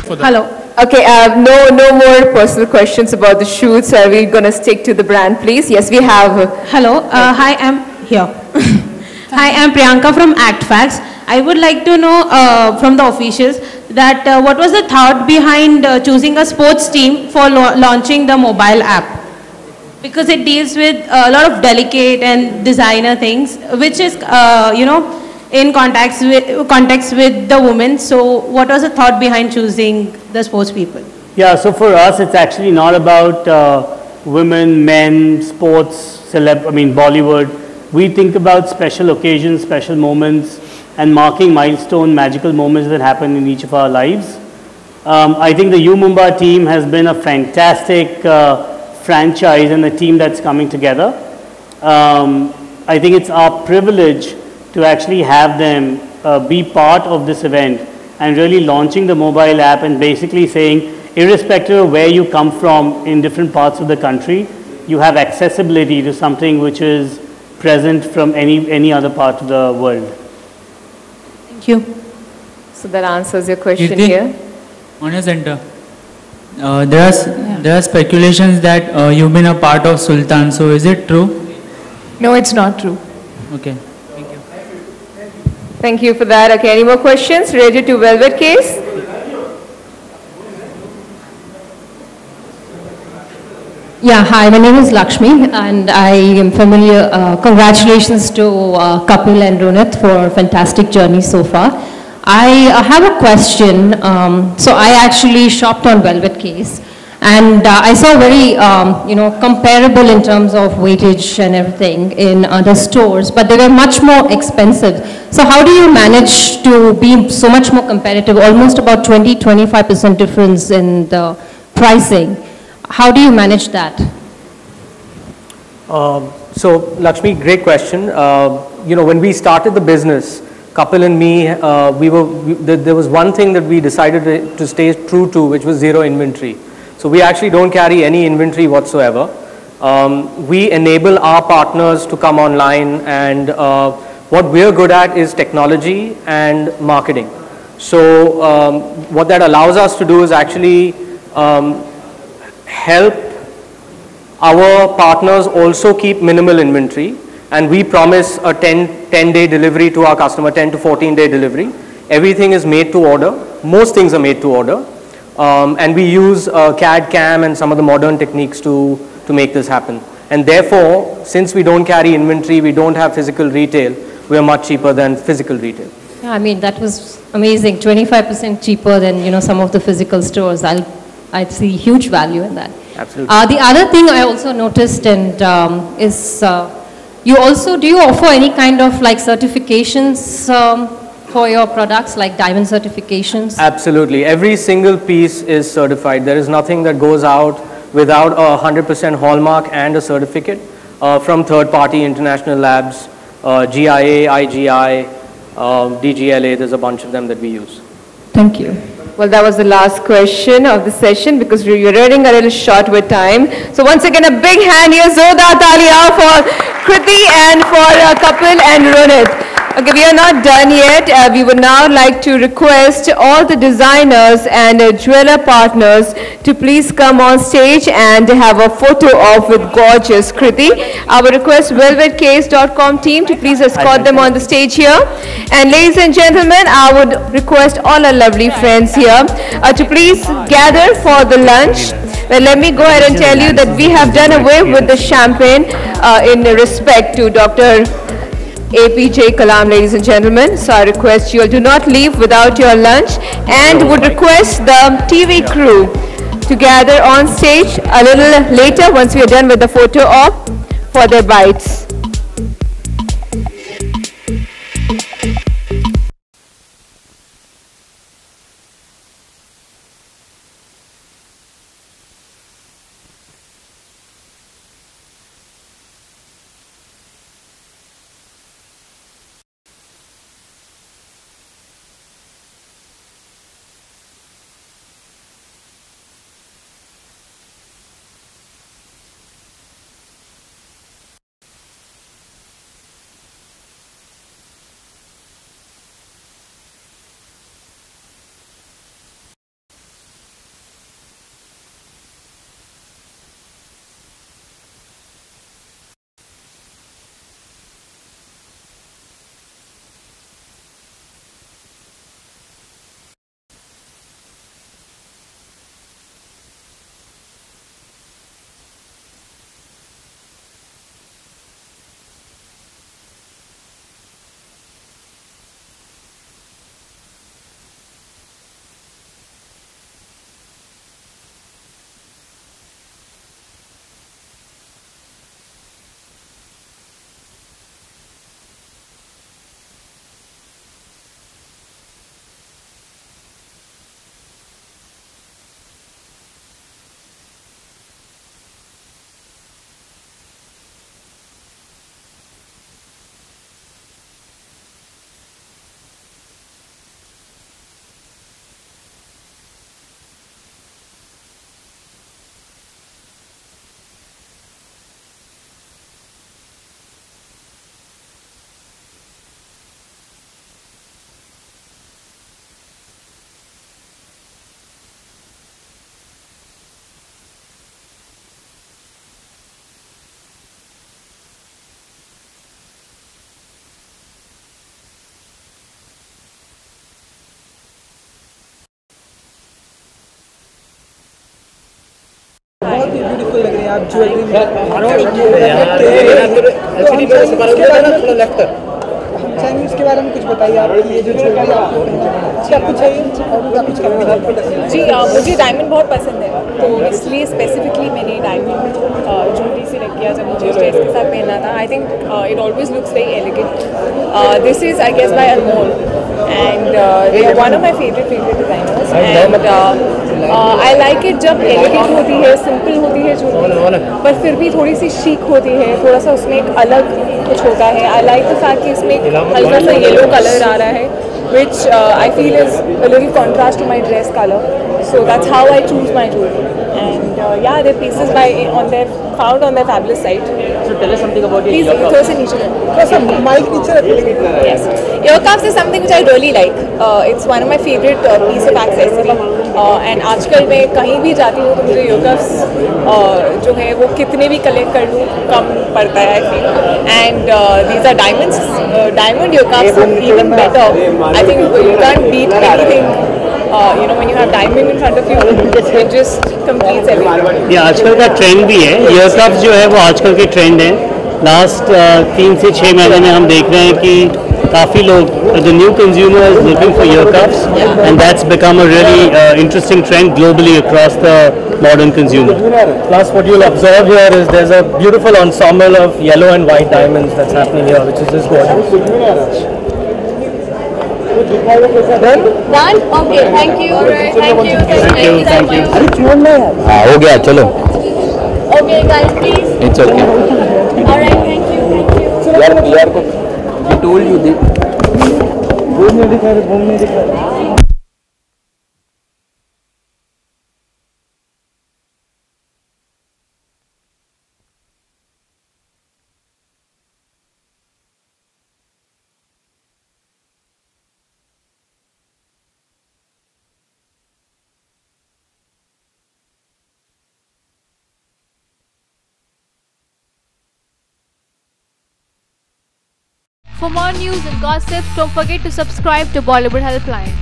for that. Hello. Okay, no more personal questions about the shoes. We're going to stick to the brand, please. Yes, we have. Hello. Hi, I'm here. Hi, I'm Priyanka from ActFacts. I would like to know from the officials that what was the thought behind choosing a sports team for launching the mobile app? Because it deals with a lot of delicate and designer things, which is, in context with the women. So what was the thought behind choosing the sports people? Yeah, so for us, it's actually not about women, men, sports, Bollywood. We think about special occasions, special moments, and marking milestone, magical moments that happen in each of our lives. I think the U Mumba team has been a fantastic franchise and a team that's coming together. I think it's our privilege to actually have them be part of this event and really launching the mobile app and basically saying, irrespective of where you come from in different parts of the country, you have accessibility to something which is present from any other part of the world. Thank you. So that answers your question here. On your center. There are speculations that you've been a part of Sultan, so is it true? No, it's not true. Okay, thank you. Thank you for that. Okay, any more questions related to Velvet case? Yeah, hi, my name is Lakshmi and I am familiar, congratulations to Kapil and Ronit for a fantastic journey so far. I have a question. So I actually shopped on Velvet Case and I saw very, comparable in terms of weightage and everything in other stores, but they were much more expensive. So how do you manage to be so much more competitive, almost about 20-25% difference in the pricing? How do you manage that? So Lakshmi, great question. When we started the business, Kapil and me, there was one thing that we decided to stay true to, which was zero inventory. So we actually don't carry any inventory whatsoever. We enable our partners to come online, and what we're good at is technology and marketing. So what that allows us to do is actually help our partners also keep minimal inventory, and we promise a 10-day delivery to our customer, 10 to 14-day delivery. Everything is made to order. Most things are made to order. And we use CAD, CAM and some of the modern techniques to make this happen. And therefore, since we don't carry inventory, we don't have physical retail, we are much cheaper than physical retail. Yeah, I mean, that was amazing. 25% cheaper than, some of the physical stores. I see huge value in that. Absolutely. The other thing I also noticed is do you offer any kind of like certifications for your products, like diamond certifications? Absolutely. Every single piece is certified. There is nothing that goes out without a 100% hallmark and a certificate from third-party international labs, GIA, IGI, DGLA. There's a bunch of them that we use. Thank you. Well, that was the last question of the session because you're running a little short with time. So once again, a big hand here, Zordar Talia for Kriti and for Kapil and Ronit. Okay, we are not done yet. We would now like to request all the designers and jeweler partners to please come on stage and have a photo op with gorgeous Kriti. I would request velvetcase.com team to please escort them on the stage here. And ladies and gentlemen, I would request all our lovely friends here to please gather for the lunch. Well, let me go ahead and tell you that we have done away with the champagne in respect to Dr. APJ Kalam, ladies and gentlemen. So I request you all do not leave without your lunch, and would request the TV crew to gather on stage a little later once we are done with the photo op for their bites. आप jewellery हम चाहेंगे उसके बारे में कुछ बताइए आप, ये जो ज्वेलरी आपको क्या कुछ चाहिए और कुछ करना जी मुझे डायमंड बहुत पसंद है, तो इसलिए स्पेसिफिकली मैंने डायमंड ज्वेलरी सिलेक्ट किया जब मुझे स्टेज के साथ पहनना था. I think it always looks very elegant. This is I guess by Anmol and they are one of my favourite designers and I like it जब एलिगेंट होती है, सिंपल होती है ज्वेलरी, पर फिर भी थोड़ी सी शीक होती है, थोड़ा सा उसमें एक अलग कुछ होता है. आई लाइक द फैक्ट कि इसमें एक हल्का सा येलो कलर आ रहा है, which I feel is a little contrast to my dress color. So that's how I choose my jewelry. And yeah, they're pieces found on their fabulous site. So tell us something about Please, your throw some niche. mic नीचे Yes. Earcuffs is something which I really like. It's one of my favorite piece of accessory. And आजकल मैं कहीं भी जाती हूँ तो मुझे earcuffs जो है वो कितने भी कलेक्ट कर लूँ कम पड़ता है I feel. And these are diamonds. Diamond earcuffs are even better. I think you can't beat anything. When you have diamond in front of you, it just completes everything. ये आजकल का ट्रेंड भी है. ईयरकफ्स जो है वो आजकल के ट्रेंड है. लास्ट 3 से 6 महीने में हम देख रहे हैं कि काफ़ी लोग the new consumer is looking for ear cuffs and that's become a really interesting trend globally across the modern consumer. Plus, what you'll observe here is there's a beautiful ensemble of yellow and white diamonds that's happening here, which is just gorgeous. Done? Okay, thank you. Alright, thank you. Thank you. हाँ हो गया चलो. Okay, guys, please. It's okay. Alright, thank you. यार को I told you this. For more news and gossip, don't forget to subscribe to Bollywood Helpline.